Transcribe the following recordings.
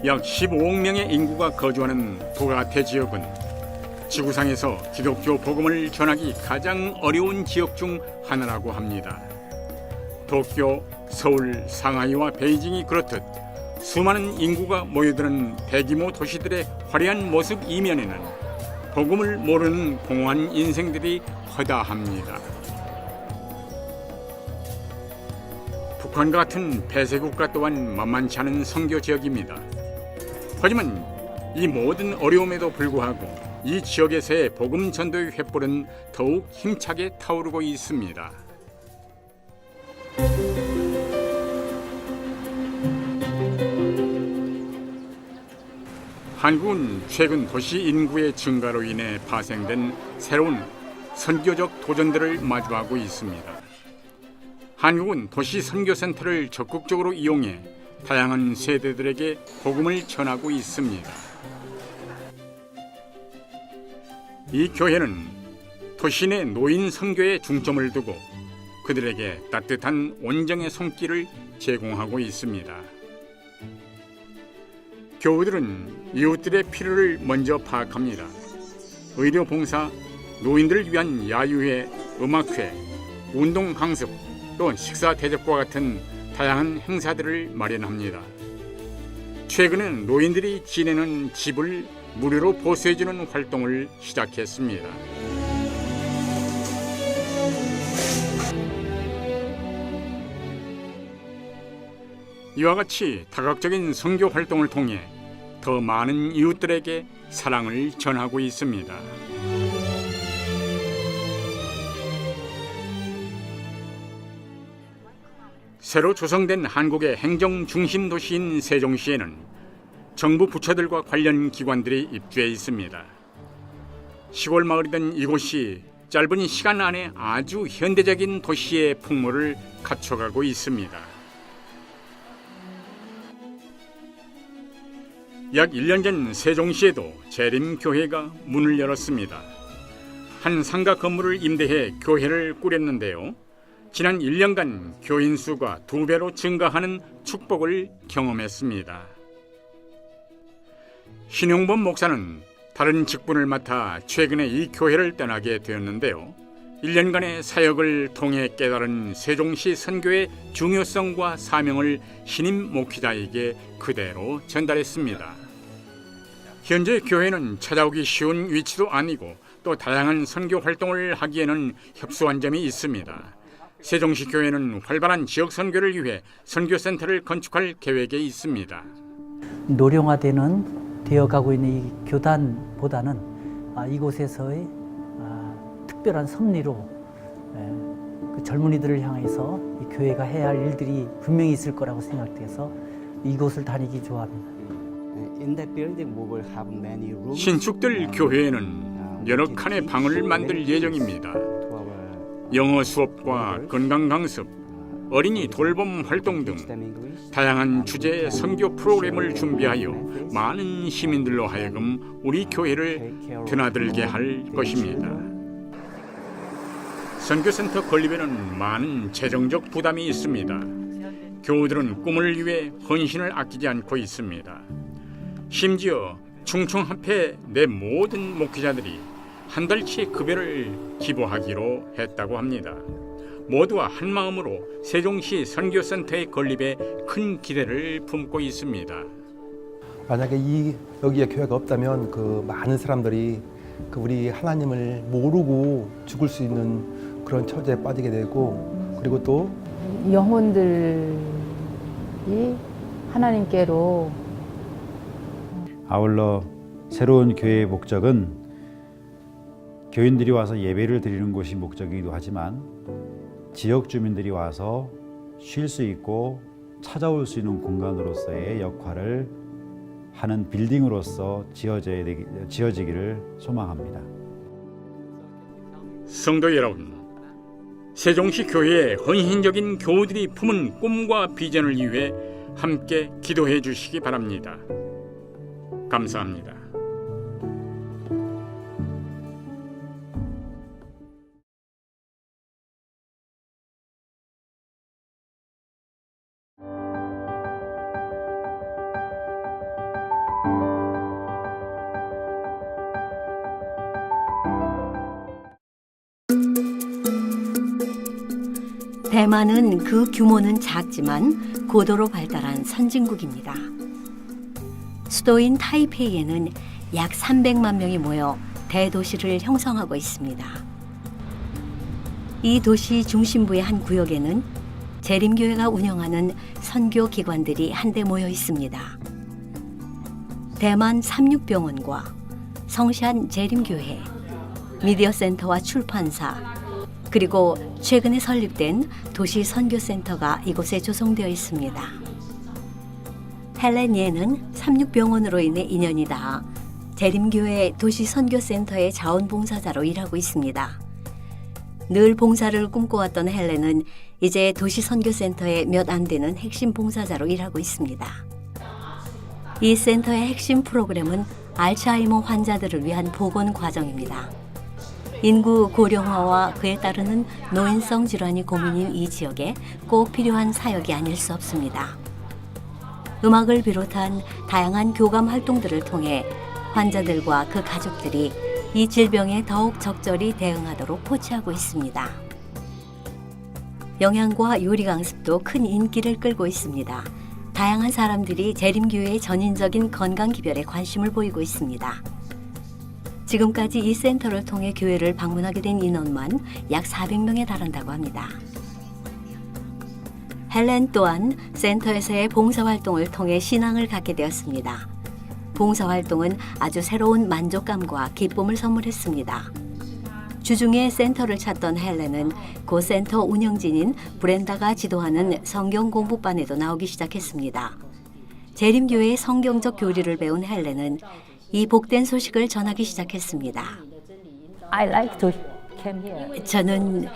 약 15억 명의 인구가 거주하는 도가테 지역은 지구상에서 기독교 복음을 전하기 가장 어려운 지역 중 하나라고 합니다. 도쿄, 서울, 상하이와 베이징이 그렇듯 수많은 인구가 모여드는 대규모 도시들의 화려한 모습 이면에는 복음을 모르는 공허한 인생들이 허다합니다. 북한과 같은 폐쇄국가 또한 만만치 않은 선교 지역입니다. 하지만 이 모든 어려움에도 불구하고 이 지역에서의 복음 전도의 횃불은 더욱 힘차게 타오르고 있습니다. 한국은 최근 도시 인구의 증가로 인해 파생된 새로운 선교적 도전들을 마주하고 있습니다. 한국은 도시 선교센터를 적극적으로 이용해 다양한 세대들에게 복음을 전하고 있습니다. 이 교회는 도시 내 노인 선교에 중점을 두고 그들에게 따뜻한 온정의 손길을 제공하고 있습니다. 교우들은 이웃들의 필요를 먼저 파악합니다. 의료 봉사, 노인들을 위한 야유회, 음악회, 운동 강습, 또 식사 대접과 같은 다양한 행사들을 마련합니다. 최근엔 노인들이 지내는 집을 무료로 보수해주는 활동을 시작했습니다. 이와 같이 다각적인 선교 활동을 통해 더 많은 이웃들에게 사랑을 전하고 있습니다. 새로 조성된 한국의 행정 중심 도시인 세종시에는 정부 부처들과 관련 기관들이 입주해 있습니다. 시골 마을이던 이곳이 짧은 시간 안에 아주 현대적인 도시의 풍모를 갖춰가고 있습니다. 약 1년 전 세종시에도 재림교회가 문을 열었습니다. 한 상가 건물을 임대해 교회를 꾸렸는데요. 지난 1년간 교인 수가 2배로 증가하는 축복을 경험했습니다. 신용범 목사는 다른 직분을 맡아 최근에 이 교회를 떠나게 되었는데요. 1년간의 사역을 통해 깨달은 세종시 선교의 중요성과 사명을 신임 목회자에게 그대로 전달했습니다. 현재 교회는 찾아오기 쉬운 위치도 아니고 또 다양한 선교 활동을 하기에는 협소한 점이 있습니다. 세종시 교회는 활발한 지역 선교를 위해 선교센터를 건축할 계획에 있습니다. 노령화되는 되어가고 있는 이 교단보다는 이곳에서의 특별한 섭리로 그 젊은이들을 향해서 이 교회가 해야 할 일들이 분명히 있을 거라고 생각돼서 이곳을 다니기 좋아합니다. 신축될 교회에는 여러 칸의 방을 만들 예정입니다. 영어 수업과 건강 강습, 어린이 돌봄 활동 등 다양한 주제의 선교 프로그램을 준비하여 많은 시민들로 하여금 우리 교회를 드나들게 할 것입니다. 선교센터 건립에는 많은 재정적 부담이 있습니다. 교우들은 꿈을 위해 헌신을 아끼지 않고 있습니다. 심지어 충청합회 내 모든 목회자들이 한 달치 급여를 기부하기로 했다고 합니다. 모두가 한 마음으로 세종시 선교센터의 건립에 큰 기대를 품고 있습니다. 만약에 여기에 교회가 없다면 그 많은 사람들이 그 우리 하나님을 모르고 죽을 수 있는 그런 처지에 빠지게 되고, 그리고 또 영혼들이 하나님께로 아울러 새로운 교회의 목적은 교인들이 와서 예배를 드리는 곳이 목적이기도 하지만 지역 주민들이 와서 쉴 수 있고 찾아올 수 있는 공간으로서의 역할을 하는 빌딩으로서 지어지기를 소망합니다. 성도 여러분, 세종시 교회의 헌신적인 교우들이 품은 꿈과 비전을 위해 함께 기도해 주시기 바랍니다. 감사합니다. 대만은 그 규모는 작지만 고도로 발달한 선진국입니다. 수도인 타이페이에는 약 300만 명이 모여 대도시를 형성하고 있습니다. 이 도시 중심부의 한 구역에는 재림교회가 운영하는 선교 기관들이 한데 모여 있습니다. 대만 삼육병원과 성시안 재림교회, 미디어센터와 출판사, 그리고 최근에 설립된 도시 선교센터가 이곳에 조성되어 있습니다. 헬렌 예는 삼육병원으로 인해 인연이 닿아 재림교회 도시 선교센터의 자원봉사자로 일하고 있습니다. 늘 봉사를 꿈꿔왔던 헬렌은 이제 도시 선교센터의 몇 안 되는 핵심 봉사자로 일하고 있습니다. 이 센터의 핵심 프로그램은 알츠하이머 환자들을 위한 보건 과정입니다. 인구 고령화와 그에 따르는 노인성 질환이 고민인 이 지역에 꼭 필요한 사역이 아닐 수 없습니다. 음악을 비롯한 다양한 교감 활동들을 통해 환자들과 그 가족들이 이 질병에 더욱 적절히 대응하도록 포치하고 있습니다. 영양과 요리 강습도 큰 인기를 끌고 있습니다. 다양한 사람들이 재림교회의 전인적인 건강 기별에 관심을 보이고 있습니다. 지금까지 이 센터를 통해 교회를 방문하게 된 인원만 약 400명에 달한다고 합니다. 헬렌 또한 센터에서의 봉사활동을 통해 신앙을 갖게 되었습니다. 봉사활동은 아주 새로운 만족감과 기쁨을 선물했습니다. 주중에 센터를 찾던 헬렌은 고 센터 운영진인 브렌다가 지도하는 성경 공부반에도 나오기 시작했습니다. 재림교회의 성경적 교리를 배운 헬렌은 이 복된 소식을 전하기 시작했습니다. I like to come here. 저는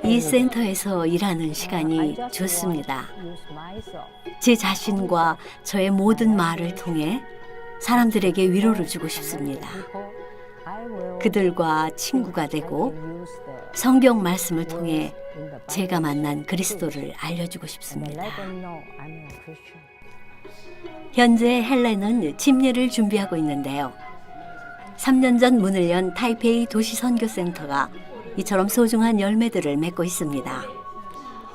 이 센터에서 일하는 시간이 좋습니다. 제 자신과 저의 모든 말을 통해 사람들에게 위로를 주고 싶습니다. 그들과 친구가 되고 성경 말씀을 통해 제가 만난 그리스도를 알려주고 싶습니다. 현재 헬렌은 침례를 준비하고 있는데요. 3년 전 문을 연 타이페이 도시선교센터가 이처럼 소중한 열매들을 맺고 있습니다.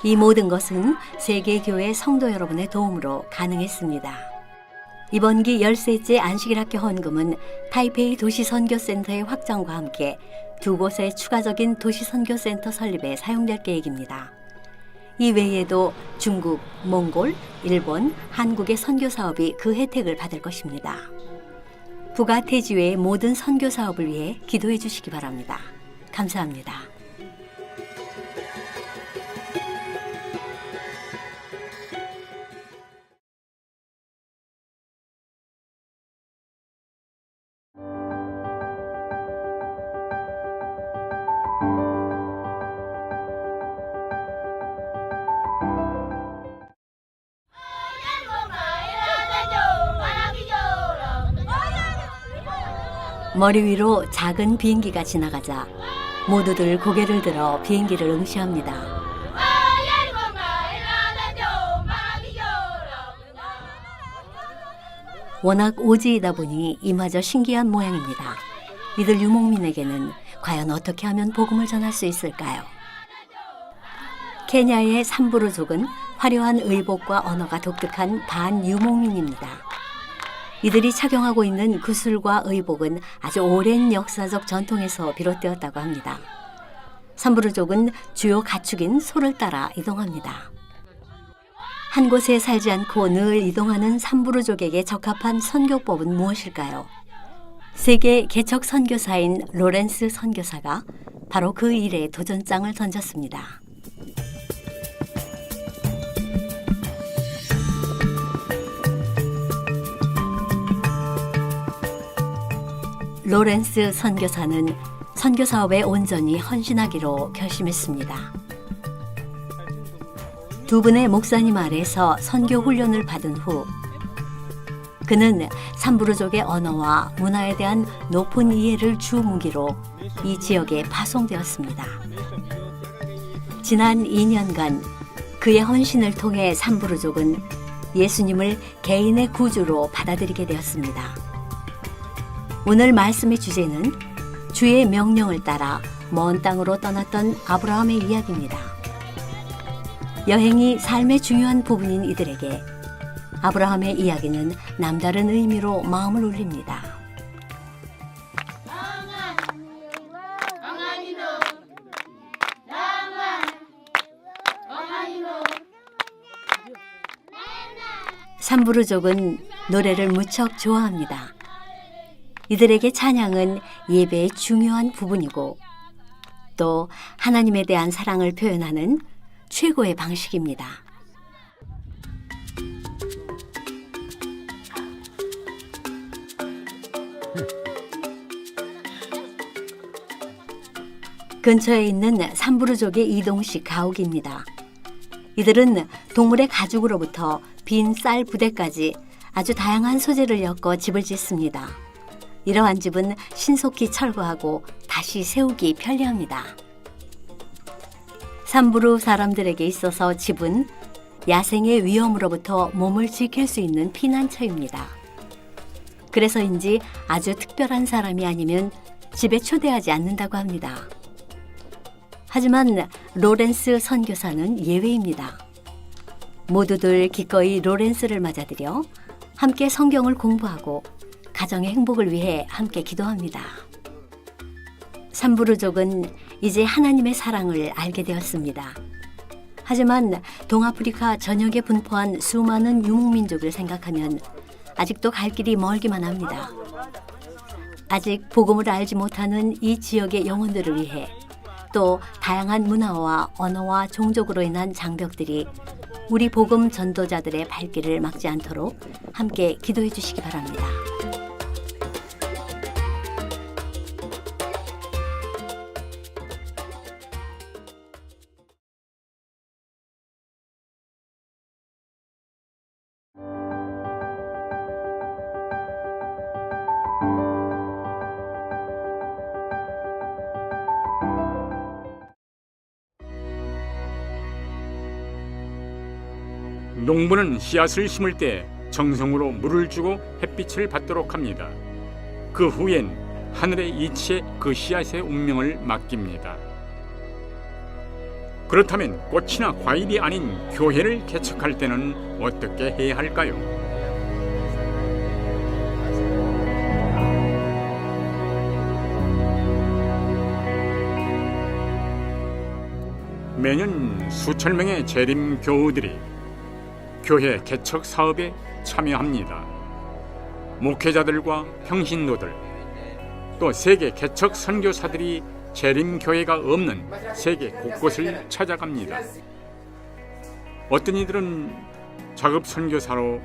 이 모든 것은 세계교회 성도 여러분의 도움으로 가능했습니다. 이번 기 13째 안식일학교 헌금은 타이페이 도시선교센터의 확장과 함께 두 곳의 추가적인 도시선교센터 설립에 사용될 계획입니다. 이 외에도 중국, 몽골, 일본, 한국의 선교 사업이 그 혜택을 받을 것입니다. 북아태지회의 모든 선교 사업을 위해 기도해 주시기 바랍니다. 감사합니다. 머리 위로 작은 비행기가 지나가자 모두들 고개를 들어 비행기를 응시합니다. 워낙 오지이다 보니 이마저 신기한 모양입니다. 이들 유목민에게는 과연 어떻게 하면 복음을 전할 수 있을까요? 케냐의 삼부르족은 화려한 의복과 언어가 독특한 반유목민입니다. 이들이 착용하고 있는 구슬과 의복은 아주 오랜 역사적 전통에서 비롯되었다고 합니다. 삼부르족은 주요 가축인 소를 따라 이동합니다. 한 곳에 살지 않고 늘 이동하는 삼부르족에게 적합한 선교법은 무엇일까요? 세계 개척 선교사인 로렌스 선교사가 바로 그 일에 도전장을 던졌습니다. 로렌스 선교사는 선교 사업에 온전히 헌신하기로 결심했습니다. 두 분의 목사님 아래서 선교 훈련을 받은 후 그는 삼부르족의 언어와 문화에 대한 높은 이해를 주무기로 이 지역에 파송되었습니다. 지난 2년간 그의 헌신을 통해 삼부르족은 예수님을 개인의 구주로 받아들이게 되었습니다. 오늘 말씀의 주제는 주의 명령을 따라 먼 땅으로 떠났던 아브라함의 이야기입니다. 여행이 삶의 중요한 부분인 이들에게 아브라함의 이야기는 남다른 의미로 마음을 울립니다. 산부르족은 노래를 무척 좋아합니다. 이들에게 찬양은 예배의 중요한 부분이고 또 하나님에 대한 사랑을 표현하는 최고의 방식입니다. 근처에 있는 산부르족의 이동식 가옥입니다. 이들은 동물의 가죽으로부터 빈 쌀 부대까지 아주 다양한 소재를 엮어 집을 짓습니다. 이러한 집은 신속히 철거하고 다시 세우기 편리합니다. 산부르 사람들에게 있어서 집은 야생의 위험으로부터 몸을 지킬 수 있는 피난처입니다. 그래서인지 아주 특별한 사람이 아니면 집에 초대하지 않는다고 합니다. 하지만 로렌스 선교사는 예외입니다. 모두들 기꺼이 로렌스를 맞아들여 함께 성경을 공부하고 가정의 행복을 위해 함께 기도합니다. 산부르족은 이제 하나님의 사랑을 알게 되었습니다. 하지만 동아프리카 전역에 분포한 수많은 유목민족을 생각하면 아직도 갈 길이 멀기만 합니다. 아직 복음을 알지 못하는 이 지역의 영혼들을 위해 또 다양한 문화와 언어와 종족으로 인한 장벽들이 우리 복음 전도자들의 발길을 막지 않도록 함께 기도해 주시기 바랍니다. 농부는 씨앗을 심을 때 정성으로 물을 주고 햇빛을 받도록 합니다. 그 후엔 하늘의 이치에 그 씨앗의 운명을 맡깁니다. 그렇다면 꽃이나 과일이 아닌 교회를 개척할 때는 어떻게 해야 할까요? 매년 수천 명의 재림 교우들이 교회 개척 사업에 참여합니다. 목회자들과 평신도들, 또 세계 개척 선교사들이 재림 교회가 없는 세계 곳곳을 찾아갑니다. 어떤 이들은 작업 선교사로,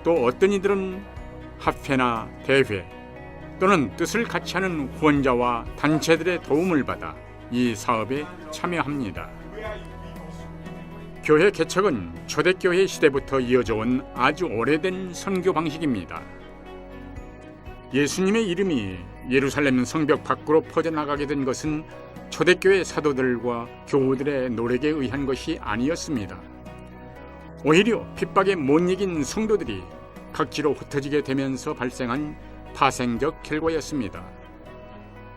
또 어떤 이들은 합회나 대회 또는 뜻을 같이 하는 후원자와 단체들의 도움을 받아 이 사업에 참여합니다. 교회 개척은 초대교회 시대부터 이어져 온 아주 오래된 선교 방식입니다. 예수님의 이름이 예루살렘 성벽 밖으로 퍼져나가게 된 것은 초대교회 사도들과 교우들의 노력에 의한 것이 아니었습니다. 오히려 핍박에 못 이긴 성도들이 각지로 흩어지게 되면서 발생한 파생적 결과였습니다.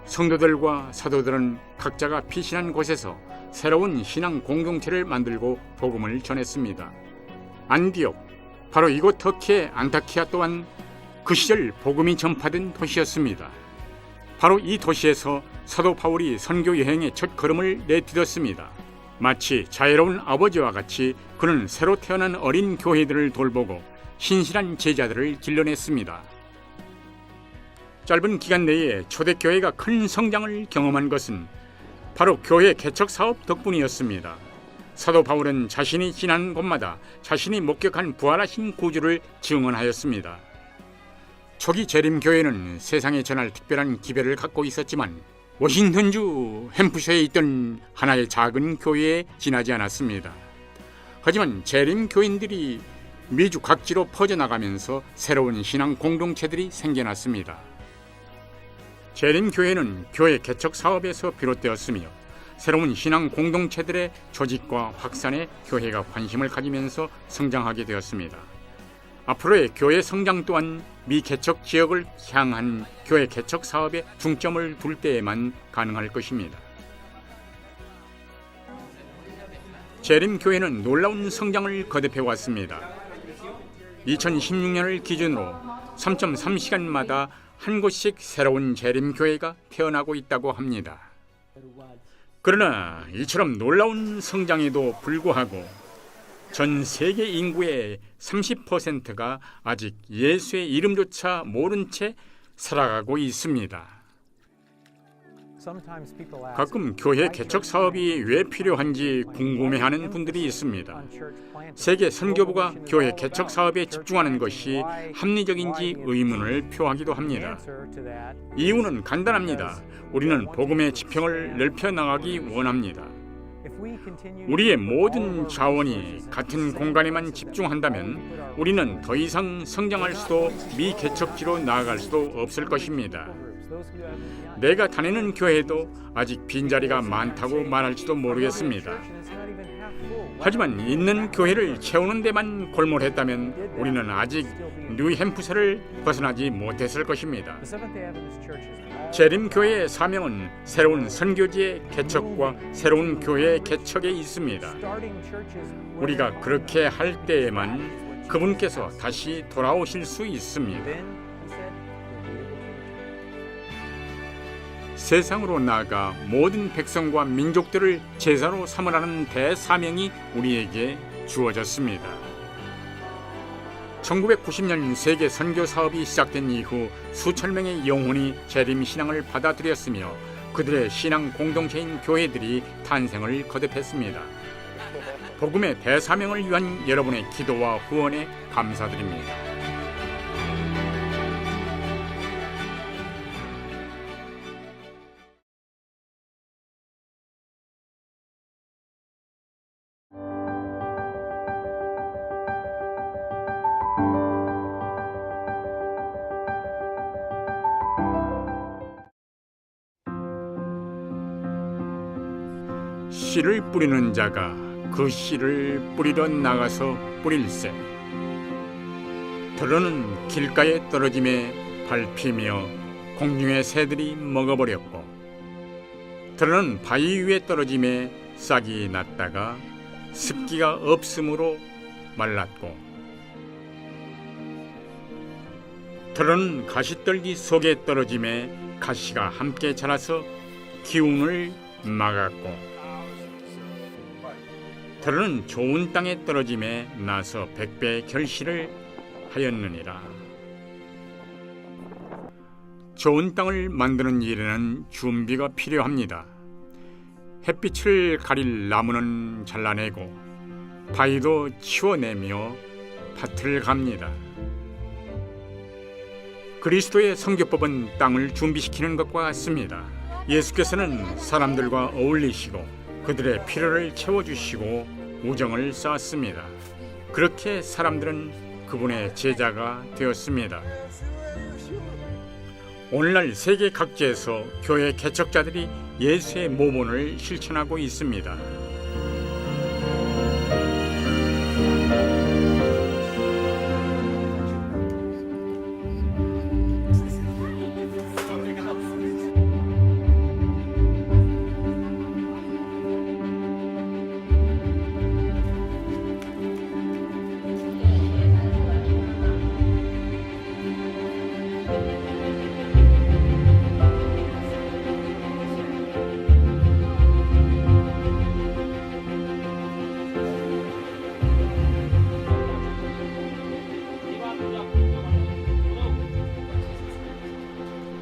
성도들과 사도들은 각자가 피신한 곳에서 새로운 신앙 공동체를 만들고 복음을 전했습니다. 안디옥, 바로 이곳 터키의 안타키아 또한 그 시절 복음이 전파된 도시였습니다. 바로 이 도시에서 사도 바울이 선교 여행의 첫 걸음을 내딛었습니다. 마치 자애로운 아버지와 같이 그는 새로 태어난 어린 교회들을 돌보고 신실한 제자들을 길러냈습니다. 짧은 기간 내에 초대교회가 큰 성장을 경험한 것은 바로 교회 개척 사업 덕분이었습니다. 사도 바울은 자신이 지난 곳마다 자신이 목격한 부활하신 구주를 증언하였습니다. 초기 재림교회는 세상에 전할 특별한 기별을 갖고 있었지만 워싱턴주 햄프셔에 있던 하나의 작은 교회에 지나지 않았습니다. 하지만 재림교인들이 미주 각지로 퍼져나가면서 새로운 신앙 공동체들이 생겨났습니다. 재림교회는 교회 개척 사업에서 비롯되었으며 새로운 신앙 공동체들의 조직과 확산에 교회가 관심을 가지면서 성장하게 되었습니다. 앞으로의 교회 성장 또한 미개척 지역을 향한 교회 개척 사업에 중점을 둘 때에만 가능할 것입니다. 재림교회는 놀라운 성장을 거듭해 왔습니다. 2016년을 기준으로 3.3시간마다 한 곳씩 새로운 재림교회가 태어나고 있다고 합니다. 그러나 이처럼 놀라운 성장에도 불구하고 전 세계 인구의 30%가 아직 예수의 이름조차 모른 채 살아가고 있습니다. 가끔 교회 개척 사업이 왜 필요한지 궁금해하는 분들이 있습니다. 세계 선교부가 교회 개척 사업에 집중하는 것이 합리적인지 의문을 표하기도 합니다. 이유는 간단합니다. 우리는 복음의 지평을 넓혀 나가기 원합니다. 우리의 모든 자원이 같은 공간에만 집중한다면 우리는 더 이상 성장할 수도 미개척지로 나아갈 수도 없을 것입니다. 내가 다니는 교회도 아직 빈자리가 많다고 말할지도 모르겠습니다. 하지만 있는 교회를 채우는 데만 골몰했다면 우리는 아직 뉴햄프셔를 벗어나지 못했을 것입니다. 재림교회의 사명은 새로운 선교지의 개척과 새로운 교회의 개척에 있습니다. 우리가 그렇게 할 때에만 그분께서 다시 돌아오실 수 있습니다. 세상으로 나아가 모든 백성과 민족들을 제사로 삼으라는 대사명이 우리에게 주어졌습니다. 1990년 세계 선교 사업이 시작된 이후 수천 명의 영혼이 재림 신앙을 받아들였으며 그들의 신앙 공동체인 교회들이 탄생을 거듭했습니다. 복음의 대사명을 위한 여러분의 기도와 후원에 감사드립니다. 씨를 뿌리는 자가 그 씨를 뿌리러 나가서 뿌릴새. 들어는 길가에 떨어짐에 밟히며 공중의 새들이 먹어버렸고, 들어는 바위 위에 떨어짐에 싹이 났다가 습기가 없으므로 말랐고, 들어는 가시떨기 속에 떨어짐에 가시가 함께 자라서 기운을 막았고, 들은 좋은 땅에 떨어짐에 나서 100배 결실을 하였느니라. 좋은 땅을 만드는 일에는 준비가 필요합니다. 햇빛을 가릴 나무는 잘라내고 바위도 치워내며 밭을 갑니다. 그리스도의 선교법은 땅을 준비시키는 것과 같습니다. 예수께서는 사람들과 어울리시고 그들의 필요를 채워주시고 우정을 쌓았습니다. 그렇게 사람들은 그분의 제자가 되었습니다. 오늘날 세계 각지에서 교회 개척자들이 예수의 모본을 실천하고 있습니다.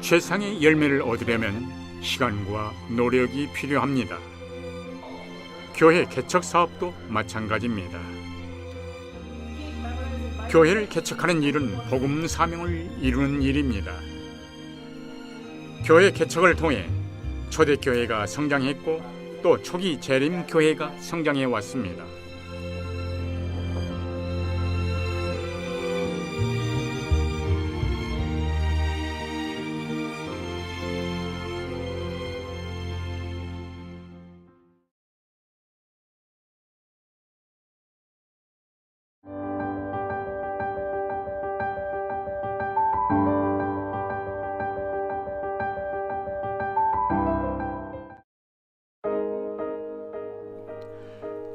최상의 열매를 얻으려면 시간과 노력이 필요합니다. 교회 개척 사업도 마찬가지입니다. 교회를 개척하는 일은 복음 사명을 이루는 일입니다. 교회 개척을 통해 초대교회가 성장했고 또 초기 재림교회가 성장해 왔습니다.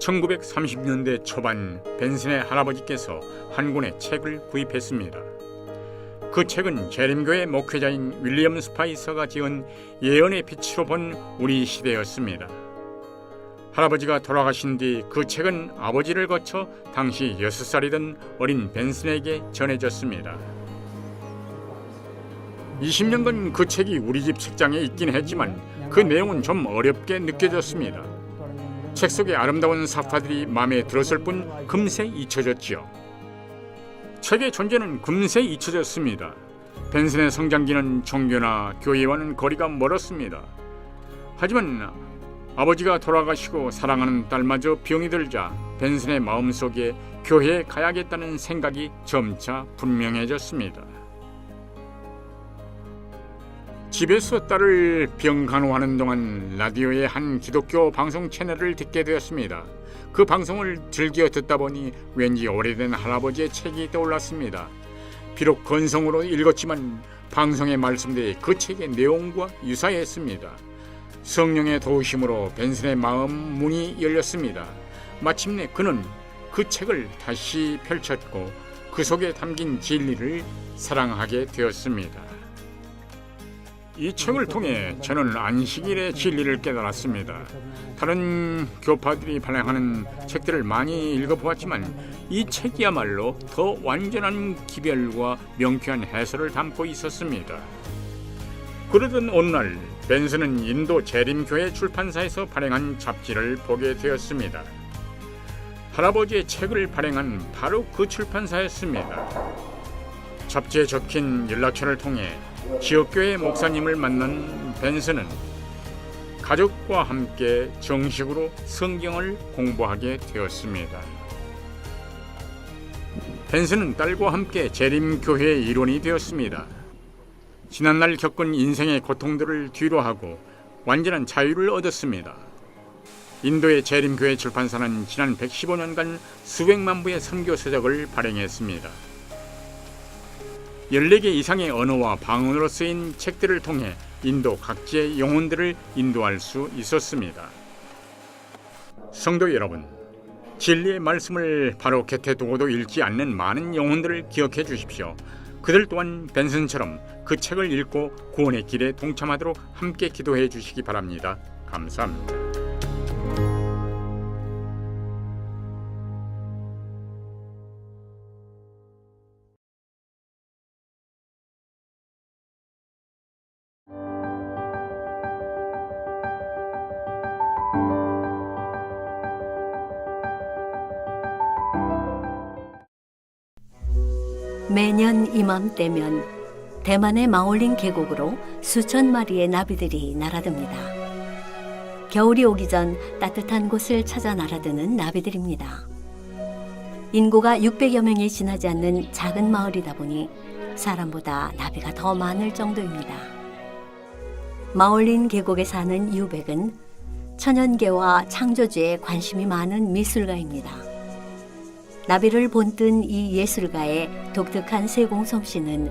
1930년대 초반 벤슨의 할아버지께서 한 권의 책을 구입했습니다. 그 책은 재림교회 목회자인 윌리엄 스파이서가 지은 예언의 빛으로 본 우리 시대였습니다. 할아버지가 돌아가신 뒤 그 책은 아버지를 거쳐 당시 6살이던 어린 벤슨에게 전해졌습니다. 20년간 그 책이 우리 집 책장에 있긴 했지만 그 내용은 좀 어렵게 느껴졌습니다. 책 속의 아름다운 사파들이 마음에 들었을 뿐 금세 잊혀졌지요. 책의 존재는 금세 잊혀졌습니다. 벤슨의 성장기는 종교나 교회와는 거리가 멀었습니다. 하지만 아버지가 돌아가시고 사랑하는 딸마저 병이 들자 벤슨의 마음속에 교회에 가야겠다는 생각이 점차 분명해졌습니다. 집에서 딸을 병 간호하는 동안 라디오의 한 기독교 방송 채널을 듣게 되었습니다. 그 방송을 즐겨 듣다 보니 왠지 오래된 할아버지의 책이 떠올랐습니다. 비록 건성으로 읽었지만 방송에 말씀된 그 책의 내용과 유사했습니다. 성령의 도우심으로 벤슨의 마음 문이 열렸습니다. 마침내 그는 그 책을 다시 펼쳤고 그 속에 담긴 진리를 사랑하게 되었습니다. 이 책을 통해 저는 안식일의 진리를 깨달았습니다. 다른 교파들이 발행하는 책들을 많이 읽어보았지만 이 책이야말로 더 완전한 기별과 명쾌한 해설을 담고 있었습니다. 그러던 어느 날 벤슨은 인도 재림교회 출판사에서 발행한 잡지를 보게 되었습니다. 할아버지의 책을 발행한 바로 그 출판사였습니다. 잡지에 적힌 연락처를 통해 지역교회 목사님을 만난 벤슨은 가족과 함께 정식으로 성경을 공부하게 되었습니다. 벤슨은 딸과 함께 재림교회의 일원이 되었습니다. 지난날 겪은 인생의 고통들을 뒤로하고 완전한 자유를 얻었습니다. 인도의 재림교회 출판사는 지난 115년간 수백만 부의 선교 서적을 발행했습니다. 14개 이상의 언어와 방언으로 쓰인 책들을 통해 인도 각지의 영혼들을 인도할 수 있었습니다. 성도 여러분, 진리의 말씀을 바로 곁에 두고도 읽지 않는 많은 영혼들을 기억해 주십시오. 그들 또한 벤슨처럼 그 책을 읽고 구원의 길에 동참하도록 함께 기도해 주시기 바랍니다. 감사합니다. 매년 이맘때면 대만의 마올린 계곡으로 수천 마리의 나비들이 날아듭니다. 겨울이 오기 전 따뜻한 곳을 찾아 날아드는 나비들입니다. 인구가 600여 명이 지나지 않는 작은 마을이다 보니 사람보다 나비가 더 많을 정도입니다. 마올린 계곡에 사는 유백은 천연계와 창조주에 관심이 많은 미술가입니다. 나비를 본뜬 이 예술가의 독특한 세공 솜씨는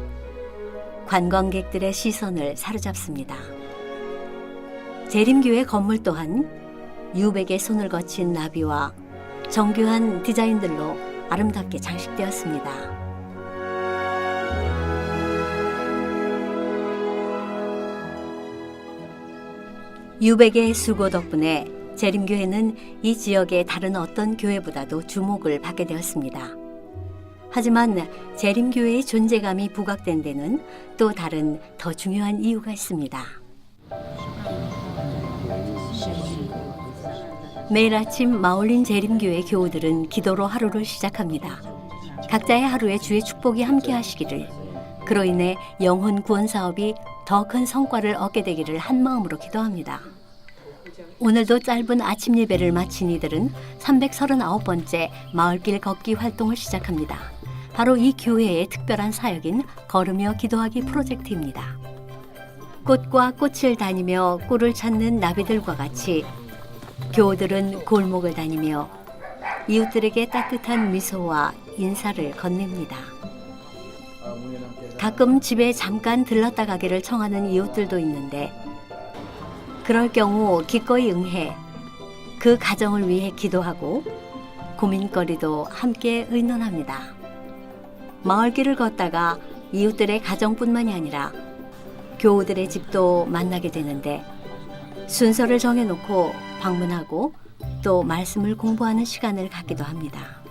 관광객들의 시선을 사로잡습니다. 재림교회 건물 또한 유백의 손을 거친 나비와 정교한 디자인들로 아름답게 장식되었습니다. 유백의 수고 덕분에 재림교회는 이 지역의 다른 어떤 교회보다도 주목을 받게 되었습니다. 하지만 재림교회의 존재감이 부각된 데는 또 다른 더 중요한 이유가 있습니다. 매일 아침 마올린 재림교회 교우들은 기도로 하루를 시작합니다. 각자의 하루에 주의 축복이 함께 하시기를, 그로 인해 영혼 구원 사업이 더 큰 성과를 얻게 되기를 한마음으로 기도합니다. 오늘도 짧은 아침 예배를 마친 이들은 339번째 마을길 걷기 활동을 시작합니다. 바로 이 교회의 특별한 사역인 걸으며 기도하기 프로젝트입니다. 꽃과 꽃을 다니며 꿀을 찾는 나비들과 같이 교우들은 골목을 다니며 이웃들에게 따뜻한 미소와 인사를 건넵니다. 가끔 집에 잠깐 들렀다 가기를 청하는 이웃들도 있는데 그럴 경우 기꺼이 응해 그 가정을 위해 기도하고 고민거리도 함께 의논합니다. 마을길을 걷다가 이웃들의 가정뿐만이 아니라 교우들의 집도 만나게 되는데 순서를 정해놓고 방문하고 또 말씀을 공부하는 시간을 갖기도 합니다.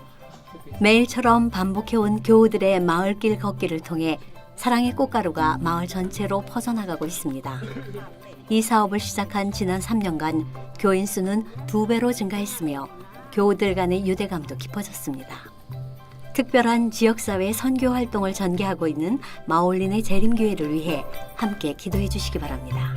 매일처럼 반복해온 교우들의 마을길 걷기를 통해 사랑의 꽃가루가 마을 전체로 퍼져나가고 있습니다. 이 사업을 시작한 지난 3년간 교인 수는 2배로 증가했으며 교우들 간의 유대감도 깊어졌습니다. 특별한 지역사회 선교 활동을 전개하고 있는 마올린의 재림교회를 위해 함께 기도해 주시기 바랍니다.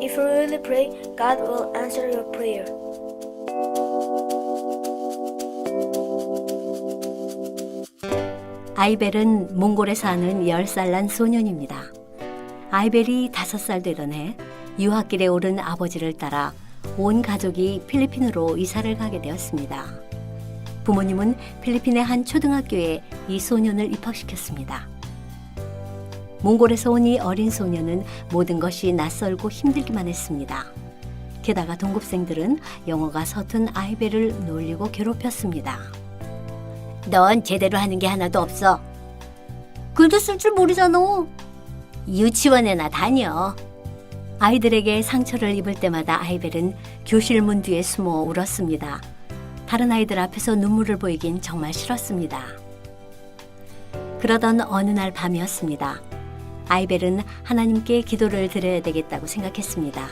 If you really pray, God will answer your prayer. 아이벨은 몽골에 사는 10살 난 소년입니다. 아이벨이 5살 되던 해 유학길에 오른 아버지를 따라 온 가족이 필리핀으로 이사를 가게 되었습니다. 부모님은 필리핀의 한 초등학교에 이 소년을 입학시켰습니다. 몽골에서 온 이 어린 소년은 모든 것이 낯설고 힘들기만 했습니다. 게다가 동급생들은 영어가 서툰 아이벨을 놀리고 괴롭혔습니다. 넌 제대로 하는 게 하나도 없어. 글도 쓸 줄 모르잖아. 유치원에나 다녀. 아이들에게 상처를 입을 때마다 아이벨은 교실 문 뒤에 숨어 울었습니다. 다른 아이들 앞에서 눈물을 보이긴 정말 싫었습니다. 그러던 어느 날 밤이었습니다. 아이벨은 하나님께 기도를 드려야 되겠다고 생각했습니다.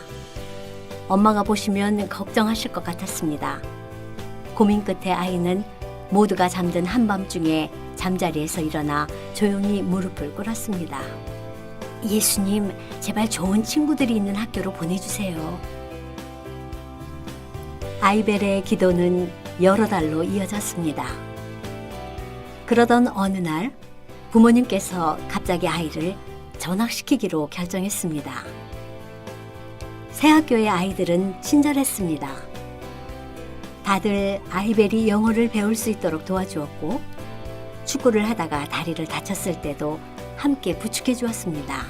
엄마가 보시면 걱정하실 것 같았습니다. 고민 끝에 아이는 모두가 잠든 한밤중에 잠자리에서 일어나 조용히 무릎을 꿇었습니다. 예수님, 제발 좋은 친구들이 있는 학교로 보내주세요. 아이벨의 기도는 여러 달로 이어졌습니다. 그러던 어느 날 부모님께서 갑자기 아이를 전학시키기로 결정했습니다. 새 학교의 아이들은 친절했습니다. 다들 아이벨이 영어를 배울 수 있도록 도와주었고 축구를 하다가 다리를 다쳤을 때도 함께 부축해 주었습니다.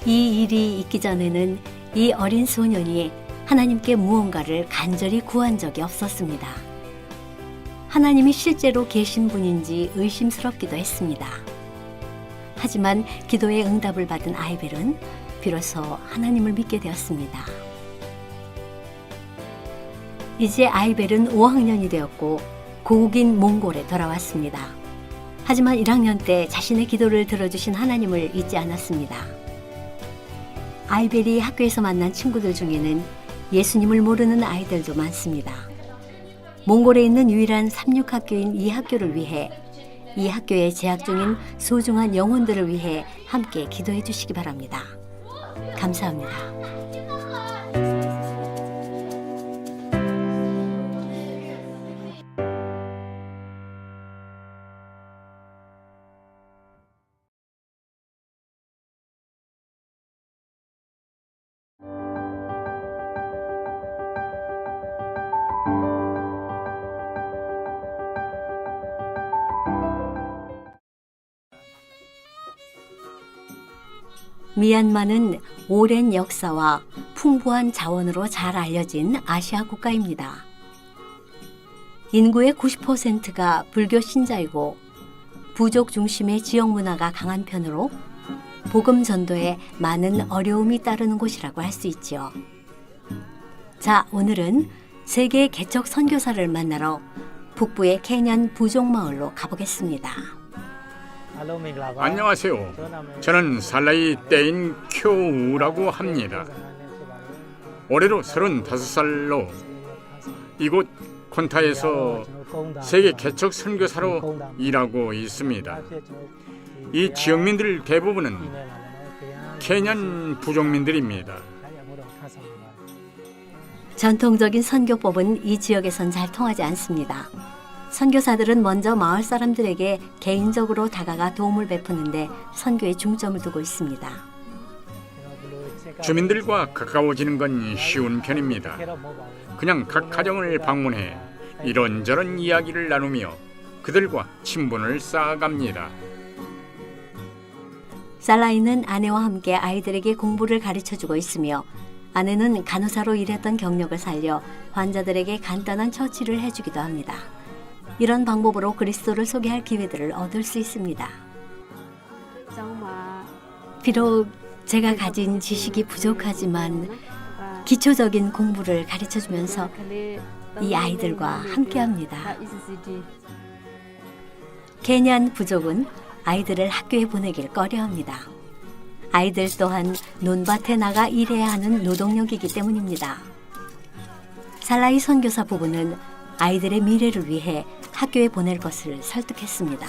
이 일이 있기 전에는 이 어린 소년이 하나님께 무언가를 간절히 구한 적이 없었습니다. 하나님이 실제로 계신 분인지 의심스럽기도 했습니다. 하지만 기도의 응답을 받은 아이벨은 비로소 하나님을 믿게 되었습니다. 이제 아이벨은 5학년이 되었고 고국인 몽골에 돌아왔습니다. 하지만 1학년 때 자신의 기도를 들어주신 하나님을 잊지 않았습니다. 아이벨이 학교에서 만난 친구들 중에는 예수님을 모르는 아이들도 많습니다. 몽골에 있는 유일한 삼육학교인 이 학교를 위해, 이 학교에 재학 중인 소중한 영혼들을 위해 함께 기도해 주시기 바랍니다. 감사합니다. 미얀마는 오랜 역사와 풍부한 자원으로 잘 알려진 아시아 국가입니다. 인구의 90%가 불교 신자이고 부족 중심의 지역 문화가 강한 편으로 복음 전도에 많은 어려움이 따르는 곳이라고 할 수 있지요. 자, 오늘은 세계 개척 선교사를 만나러 북부의 케냔 부족 마을로 가보겠습니다. 안녕하세요. 저는 살라이 떼인 쿄우라고 합니다. 올해로 35살로 이곳 콘타에서 세계 개척 선교사로 일하고 있습니다. 이 지역민들 대부분은 케냔 부족민들입니다. 전통적인 선교법은 이 지역에선 잘 통하지 않습니다. 선교사들은 먼저 마을 사람들에게 개인적으로 다가가 도움을 베푸는데 선교에 중점을 두고 있습니다. 주민들과 가까워지는 건 쉬운 편입니다. 그냥 각 가정을 방문해 이런저런 이야기를 나누며 그들과 친분을 쌓아갑니다. 살라이는 아내와 함께 아이들에게 공부를 가르쳐주고 있으며 아내는 간호사로 일했던 경력을 살려 환자들에게 간단한 처치를 해주기도 합니다. 이런 방법으로 그리스도를 소개할 기회들을 얻을 수 있습니다. 비록 제가 가진 지식이 부족하지만 기초적인 공부를 가르쳐주면서 이 아이들과 함께합니다. 케냐안 부족은 아이들을 학교에 보내길 꺼려합니다. 아이들 또한 논밭에 나가 일해야 하는 노동력이기 때문입니다. 살라이 선교사 부부는 아이들의 미래를 위해 학교에 보낼 것을 설득했습니다.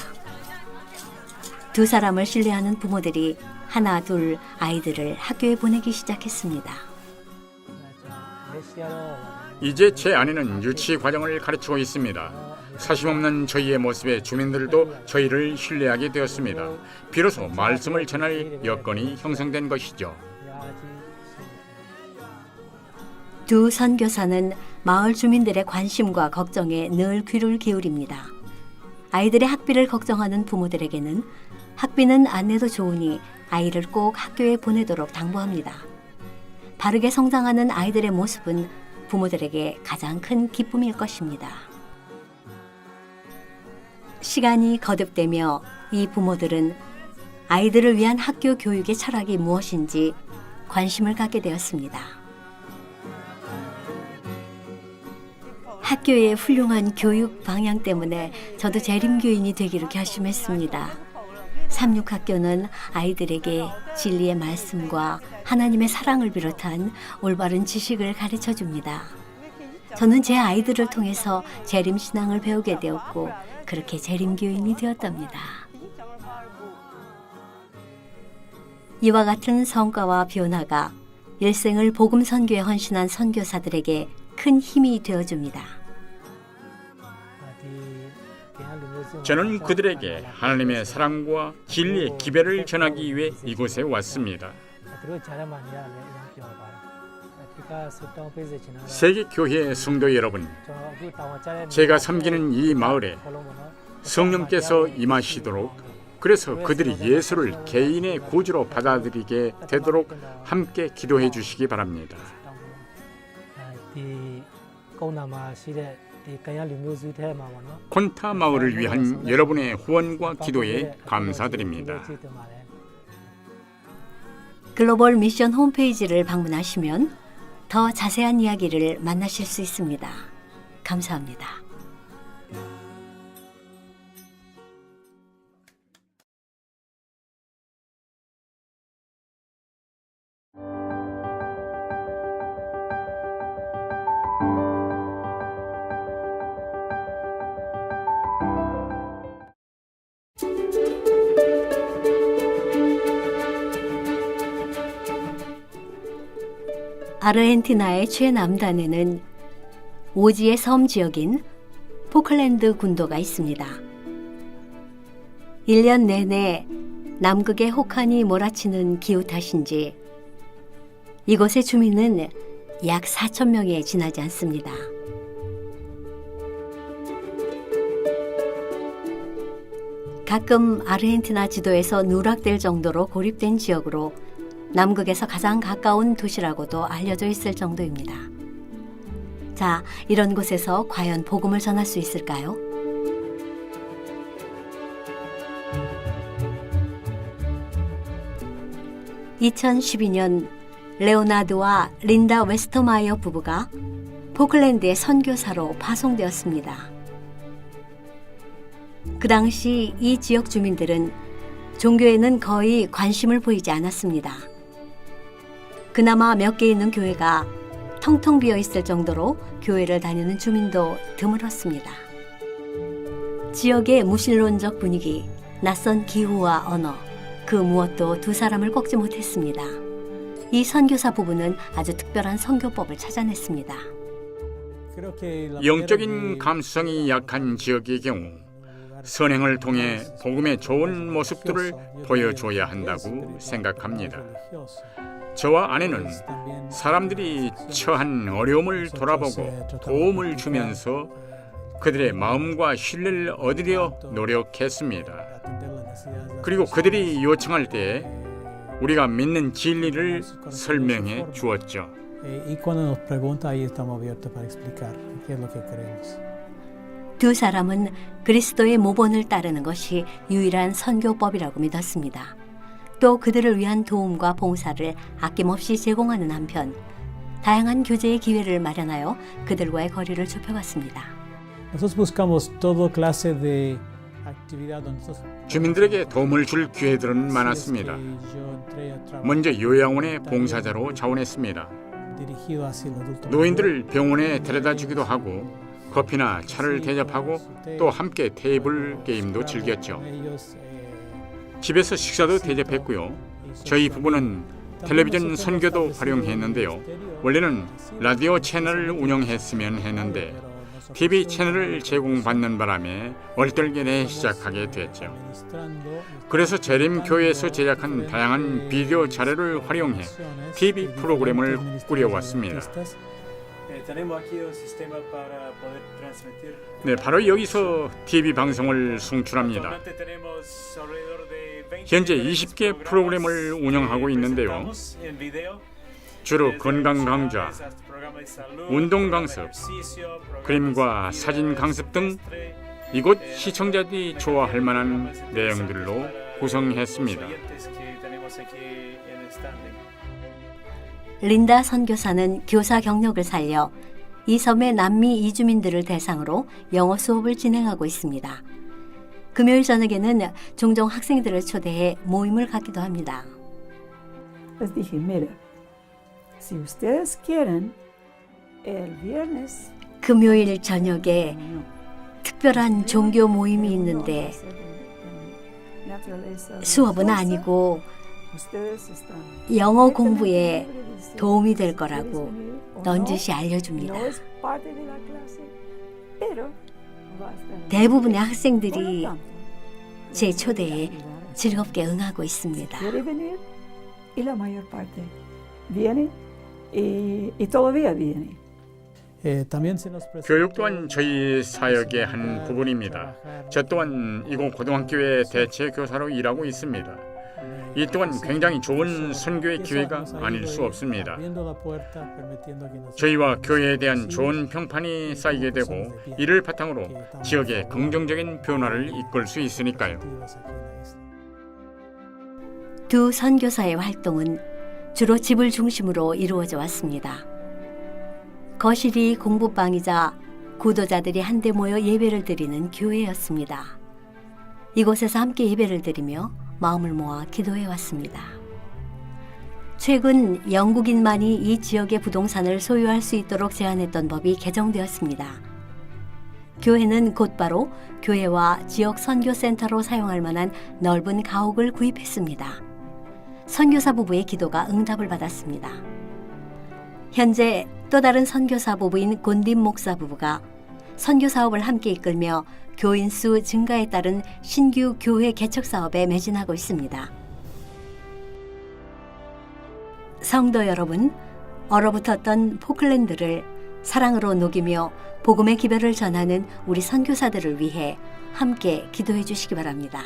두 사람을 신뢰하는 부모들이 하나 둘 아이들을 학교에 보내기 시작했습니다. 이제 제 아내는 유치 과정을 가르치고 있습니다. 사심없는 저희의 모습에 주민들도 저희를 신뢰하게 되었습니다. 비로소 말씀을 전할 여건이 형성된 것이죠. 두 선교사는 마을 주민들의 관심과 걱정에 늘 귀를 기울입니다. 아이들의 학비를 걱정하는 부모들에게는 학비는 안 내도 좋으니 아이를 꼭 학교에 보내도록 당부합니다. 바르게 성장하는 아이들의 모습은 부모들에게 가장 큰 기쁨일 것입니다. 시간이 거듭되며 이 부모들은 아이들을 위한 학교 교육의 철학이 무엇인지 관심을 갖게 되었습니다. 학교의 훌륭한 교육 방향 때문에 저도 재림교인이 되기로 결심했습니다. 삼육학교는 아이들에게 진리의 말씀과 하나님의 사랑을 비롯한 올바른 지식을 가르쳐 줍니다. 저는 제 아이들을 통해서 재림신앙을 배우게 되었고 그렇게 재림교인이 되었답니다. 이와 같은 성과와 변화가 일생을 복음 선교에 헌신한 선교사들에게 큰 힘이 되어줍니다. 저는 그들에게 하나님의 사랑과 진리의 기별을 전하기 위해 이곳에 왔습니다. 세계 교회 성도 여러분, 제가 섬기는 이 마을에 성령께서 임하시도록, 그래서 그들이 예수를 개인의 구주로 받아들이게 되도록 함께 기도해 주시기 바랍니다. 콘타 마을을 위한 여러분의 후원과 기도에 감사드립니다. 글로벌 미션 홈페이지를 방문하시면 더 자세한 이야기를 만나실 수 있습니다. 감사합니다. 아르헨티나의 최남단에는 오지의 섬 지역인 포클랜드 군도가 있습니다. 1년 내내 남극의 혹한이 몰아치는 기후 탓인지 이곳의 주민은 약 4,000명에 지나지 않습니다. 가끔 아르헨티나 지도에서 누락될 정도로 고립된 지역으로 남극에서 가장 가까운 도시라고도 알려져 있을 정도입니다. 자, 이런 곳에서 과연 복음을 전할 수 있을까요? (2012년) 레오나드와 린다 웨스터마이어 부부가 포클랜드의 선교사로 파송되었습니다. 그 당시 이 지역 주민들은 종교에는 거의 관심을 보이지 않았습니다. 그나마 몇 개 있는 교회가 텅텅 비어 있을 정도로 교회를 다니는 주민도 드물었습니다. 지역의 무신론적 분위기, 낯선 기후와 언어, 그 무엇도 두 사람을 꺾지 못했습니다. 이 선교사 부부는 아주 특별한 선교법을 찾아냈습니다. 영적인 감수성이 약한 지역의 경우 선행을 통해 복음의 좋은 모습들을 보여줘야 한다고 생각합니다. 저와 아내는 사람들이 처한 어려움을 돌아보고 도움을 주면서 그들의 마음과 신뢰를 얻으려 노력했습니다. 그리고 그들이 요청할 때 우리가 믿는 진리를 설명해 주었죠. Y cuando nos pregunta, ahí estamos abiertos para explicar qué es lo que creemos. 두 사람은 그리스도의 모본을 따르는 것이 유일한 선교법이라고 믿었습니다. 또 그들을 위한 도움과 봉사를 아낌없이 제공하는 한편 다양한 교제의 기회를 마련하여 그들과의 거리를 좁혀갔습니다. Nosotros buscamos todo clase de actividad donde nosotros 주민들에게 도움을 줄 기회들은 많았습니다. 먼저 요양원의 봉사자로 자원했습니다. 노인들을 병원에 데려다 주기도 하고 커피나 차를 대접하고 또 함께 테이블 게임도 즐겼죠. 집에서 식사도 대접했고요. 저희 부부는 텔레비전 선교도 활용했는데요. 원래는 라디오 채널을 운영했으면 했는데 TV 채널을 제공받는 바람에 얼떨결에 시작하게 됐죠. 그래서 재림교회에서 제작한 다양한 비디오 자료를 활용해 TV 프로그램을 꾸려왔습니다. 네, 바로 여기서 TV 방송을 송출합니다. 현재 20개 프로그램을 운영하고 있는데요. 주로 건강 강좌, 운동 강습, 그림과 사진 강습 등 이곳 시청자들이 좋아할 만한 내용들로 구성했습니다. 린다 선교사는 교사 경력을 살려 이 섬의 남미 이주민들을 대상으로 영어 수업을 진행하고 있습니다. 금요일 저녁에는 종종 학생들을 초대해 모임을 갖기도 합니다. Les dije, mira, si ustedes quieren, el viernes 금요일 저녁에 특별한 종교 모임이 있는데 수업은 아니고 영어 공부에 도움이 될 거라고 넌지시 알려줍니다. 대부분의 학생들이 제 초대에 즐겁게 응하고 있습니다. 교육 또한 저희 사역의 한 부분입니다. 저 또한 이곳 고등학교의 대체 교사로 일하고 있습니다. 이 또한 굉장히 좋은 선교의 기회가 아닐 수 없습니다. 저희와 교회에 대한 좋은 평판이 쌓이게 되고 이를 바탕으로 지역의 긍정적인 변화를 이끌 수 있으니까요. 두 선교사의 활동은 주로 집을 중심으로 이루어져 왔습니다. 거실이 공부방이자 구도자들이 한데 모여 예배를 드리는 교회였습니다. 이곳에서 함께 예배를 드리며 마음을 모아 기도해 왔습니다. 최근 영국인만이 이 지역의 부동산을 소유할 수 있도록 제한했던 법이 개정되었습니다. 교회는 곧바로 교회와 지역 선교센터로 사용할 만한 넓은 가옥을 구입했습니다. 선교사 부부의 기도가 응답을 받았습니다. 현재 또 다른 선교사 부부인 곤딘 목사 부부가 선교 사업을 함께 이끌며 교인 수 증가에 따른 신규 교회 개척 사업에 매진하고 있습니다. 성도 여러분, 얼어붙었던 포클랜드를 사랑으로 녹이며 복음의 기별을 전하는 우리 선교사들을 위해 함께 기도해 주시기 바랍니다.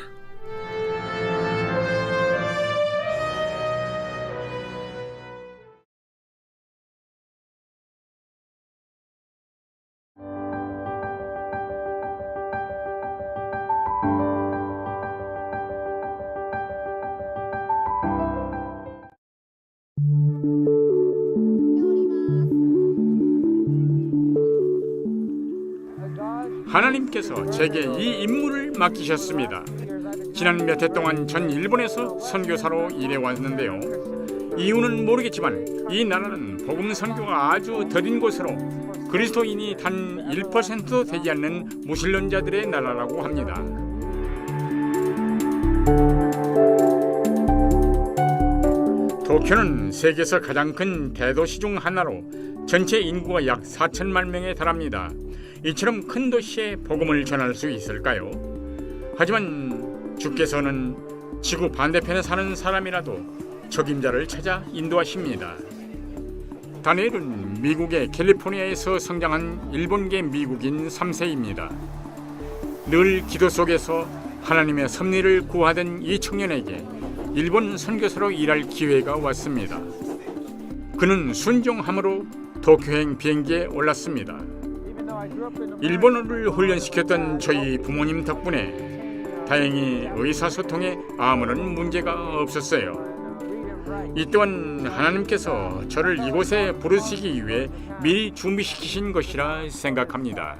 하나님께서 제게 이 임무를 맡기셨습니다. 지난 몇 해 동안 전 일본에서 선교사로 일해왔는데요. 이유는 모르겠지만 이 나라는 복음 선교가 아주 더딘 곳으로 그리스도인이 단 1%도 되지 않는 무신론자들의 나라라고 합니다. 도쿄는 세계에서 가장 큰 대도시 중 하나로 전체 인구가 약 4천만 명에 달합니다. 이처럼 큰 도시에 복음을 전할 수 있을까요? 하지만 주께서는 지구 반대편에 사는 사람이라도 적임자를 찾아 인도하십니다. 다니엘은 미국의 캘리포니아에서 성장한 일본계 미국인 3세입니다. 늘 기도 속에서 하나님의 섭리를 구하던 이 청년에게 일본 선교사로 일할 기회가 왔습니다. 그는 순종함으로 도쿄행 비행기에 올랐습니다. 일본어를 훈련시켰던 저희 부모님 덕분에 다행히 의사소통에 아무런 문제가 없었어요. 이 또한 하나님께서 저를 이곳에 부르시기 위해 미리 준비시키신 것이라 생각합니다.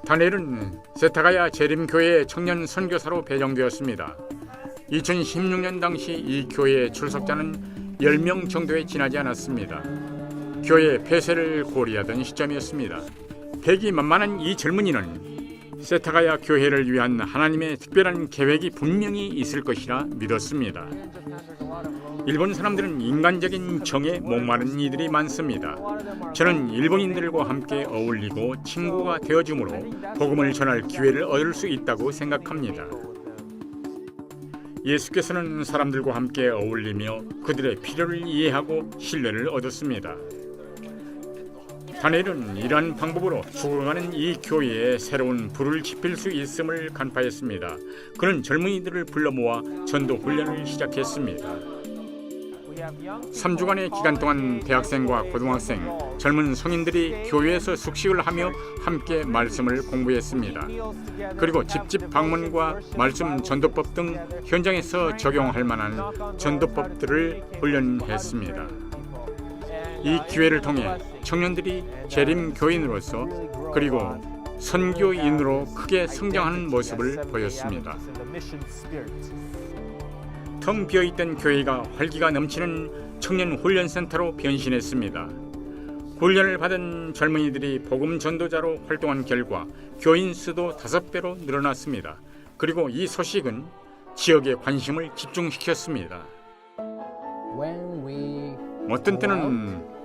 다니엘은 세타가야 재림교회 청년 선교사로 배정되었습니다. 2016년 당시 이 교회의 출석자는 10명 정도에 지나지 않았습니다. 교회 폐쇄를 고려하던 시점이었습니다. 패기만만한 이 젊은이는 세타가야 교회를 위한 하나님의 특별한 계획이 분명히 있을 것이라 믿었습니다. 일본 사람들은 인간적인 정에 목마른 이들이 많습니다. 저는 일본인들과 함께 어울리고 친구가 되어주므로 복음을 전할 기회를 얻을 수 있다고 생각합니다. 예수께서는 사람들과 함께 어울리며 그들의 필요를 이해하고 신뢰를 얻었습니다. 다니엘은 이러한 방법으로 죽어가는 이 교회에 새로운 불을 지필 수 있음을 간파했습니다. 그는 젊은이들을 불러 모아 전도 훈련을 시작했습니다. 3주간의 기간 동안 대학생과 고등학생, 젊은 성인들이 교회에서 숙식을 하며 함께 말씀을 공부했습니다. 그리고 집집 방문과 말씀 전도법 등 현장에서 적용할 만한 전도법들을 훈련했습니다. 이 기회를 통해 청년들이 재림 교인으로서 그리고 선교인으로 크게 성장하는 모습을 보였습니다. 텅 비어있던 교회가 활기가 넘치는 청년 훈련센터로 변신했습니다. 훈련을 받은 젊은이들이 복음 전도자로 활동한 결과 교인 수도 5배로 늘어났습니다. 그리고 이 소식은 지역의 관심을 집중시켰습니다. 어떤 때는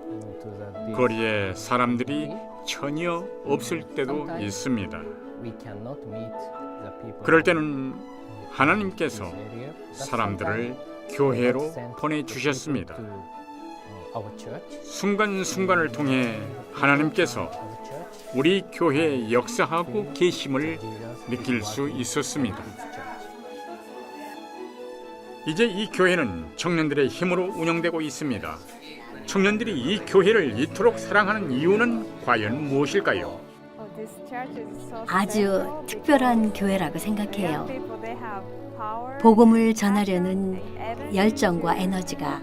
거리에 사람들이 전혀 없을 때도 있습니다. 그럴 때는 하나님께서 사람들을 교회로 보내주셨습니다. 순간순간을 통해 하나님께서 우리 교회에 역사하고 계심을 느낄 수 있었습니다. 이제 이 교회는 청년들의 힘으로 운영되고 있습니다. 청년들이 이 교회를 이토록 사랑하는 이유는 과연 무엇일까요? 아주 특별한 교회라고 생각해요. 복음을 전하려는 열정과 에너지가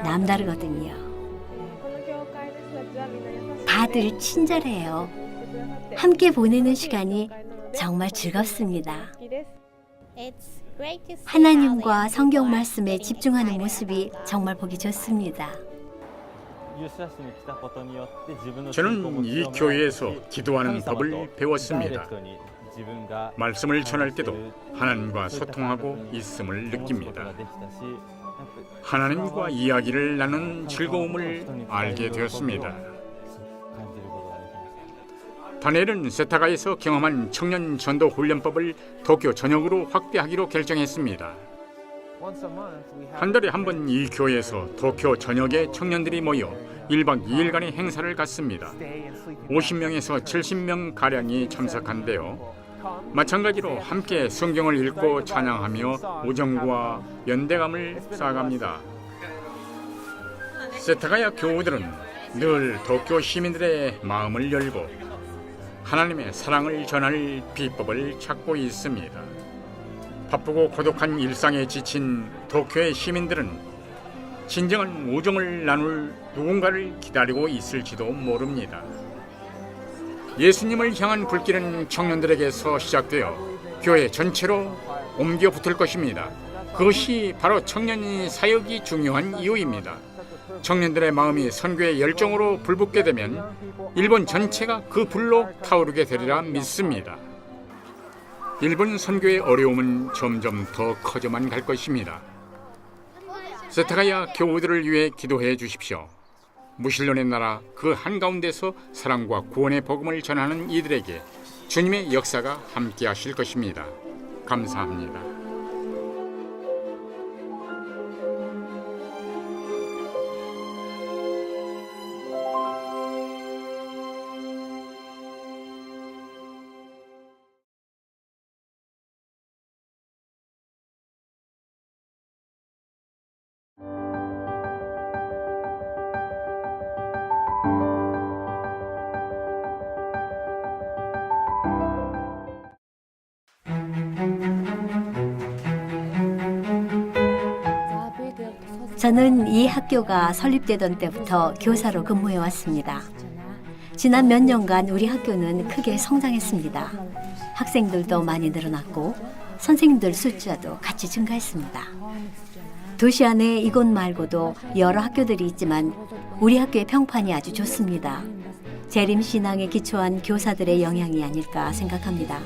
남다르거든요. 다들 친절해요. 함께 보내는 시간이 정말 즐겁습니다. 하나님과 성경 말씀에 집중하는 모습이 정말 보기 좋습니다. 저는 이 교회에서 기도하는 법을 배웠습니다. 말씀을 전할 때도 하나님과 소통하고 있음을 느낍니다. 하나님과 이야기를 나누는 즐거움을 알게 되었습니다. 다니엘은 세타가에서 경험한 청년 전도 훈련법을 도쿄 전역으로 확대하기로 결정했습니다. 한 달에 한 번 이 교회에서 도쿄 전역의 청년들이 모여 1박 2일간의 행사를 갖습니다. 50명에서 70명 가량이 참석한데요. 마찬가지로 함께 성경을 읽고 찬양하며 우정과 연대감을 쌓아갑니다. 세타가야 교우들은 늘 도쿄 시민들의 마음을 열고 하나님의 사랑을 전할 비법을 찾고 있습니다. 바쁘고 고독한 일상에 지친 도쿄의 시민들은 진정한 우정을 나눌 누군가를 기다리고 있을지도 모릅니다. 예수님을 향한 불길은 청년들에게서 시작되어 교회 전체로 옮겨 붙을 것입니다. 그것이 바로 청년 사역이 중요한 이유입니다. 청년들의 마음이 선교의 열정으로 불붙게 되면 일본 전체가 그 불로 타오르게 되리라 믿습니다. 일본 선교의 어려움은 점점 더 커져만 갈 것입니다. 세타가야 교우들을 위해 기도해 주십시오. 무신론의 나라 그 한가운데서 사랑과 구원의 복음을 전하는 이들에게 주님의 역사가 함께 하실 것입니다. 감사합니다. 저는 이 학교가 설립되던 때부터 교사로 근무해 왔습니다. 지난 몇 년간 우리 학교는 크게 성장했습니다. 학생들도 많이 늘어났고 선생님들 숫자도 같이 증가했습니다. 도시 안에 이곳 말고도 여러 학교들이 있지만 우리 학교의 평판이 아주 좋습니다. 재림 신앙에 기초한 교사들의 영향이 아닐까 생각합니다.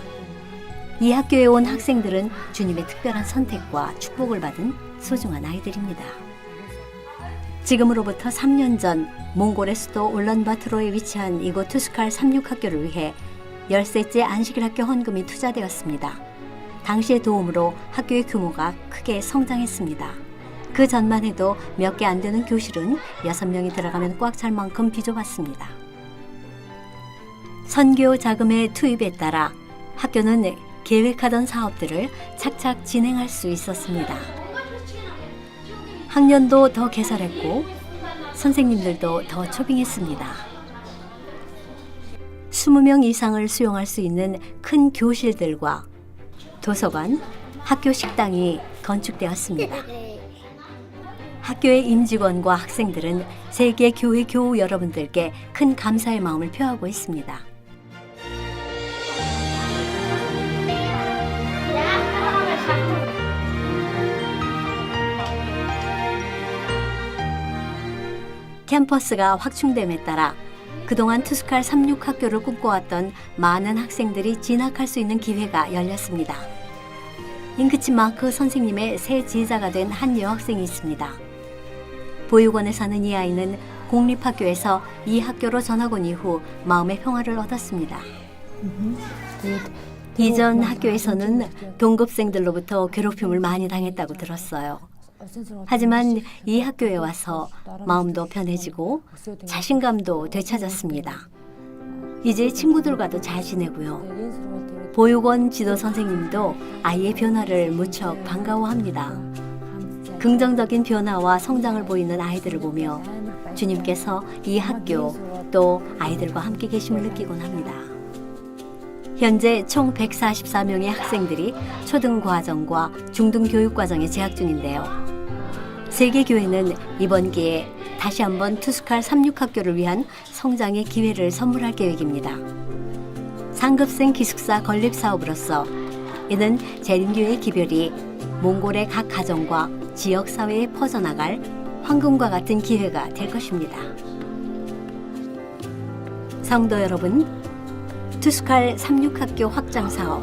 이 학교에 온 학생들은 주님의 특별한 선택과 축복을 받은 소중한 아이들입니다. 지금으로부터 3년 전 몽골의 수도 울란바토르에 위치한 이곳 투스칼 36학교를 위해 10세째 안식일 학교 헌금이 투자되었습니다. 당시의 도움으로 학교의 규모가 크게 성장했습니다. 그 전만 해도 몇 개 안 되는 교실은 6명이 들어가면 꽉 찰 만큼 비좁았습니다. 선교 자금의 투입에 따라 학교는 계획하던 사업들을 착착 진행할 수 있었습니다. 학년도 더 개설했고 선생님들도 더 초빙했습니다. 20명 이상을 수용할 수 있는 큰 교실들과 도서관, 학교 식당이 건축되었습니다. 학교의 임직원과 학생들은 세계 교회 교우 여러분들께 큰 감사의 마음을 표하고 있습니다. 캠퍼스가 확충됨에 따라 그동안 투스칼 36학교를 꿈꿔왔던 많은 학생들이 진학할 수 있는 기회가 열렸습니다. 잉크치 마크 선생님의 새 제자가 된 한 여학생이 있습니다. 보육원에 사는 이 아이는 공립학교에서 이 학교로 전학 온 이후 마음의 평화를 얻었습니다. 이전 학교에서는 동급생들로부터 괴롭힘을 많이 당했다고 들었어요. 하지만 이 학교에 와서 마음도 편해지고 자신감도 되찾았습니다. 이제 친구들과도 잘 지내고요. 보육원 지도 선생님도 아이의 변화를 무척 반가워합니다. 긍정적인 변화와 성장을 보이는 아이들을 보며 주님께서 이 학교 또 아이들과 함께 계심을 느끼곤 합니다. 현재 총 144명의 학생들이 초등과정과 중등교육과정에 재학 중인데요. 세계교회는 이번 기회에 다시 한번 투스칼 36학교를 위한 성장의 기회를 선물할 계획입니다. 상급생 기숙사 건립 사업으로서 이는 재림교회 기별이 몽골의 각 가정과 지역사회에 퍼져나갈 황금과 같은 기회가 될 것입니다. 성도 여러분, 투스칼 36학교 확장 사업,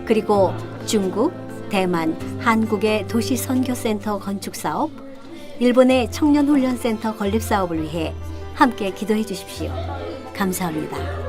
그리고 중국, 대만, 한국의 도시 선교센터 건축 사업, 일본의 청년 훈련센터 건립 사업을 위해 함께 기도해 주십시오. 감사합니다.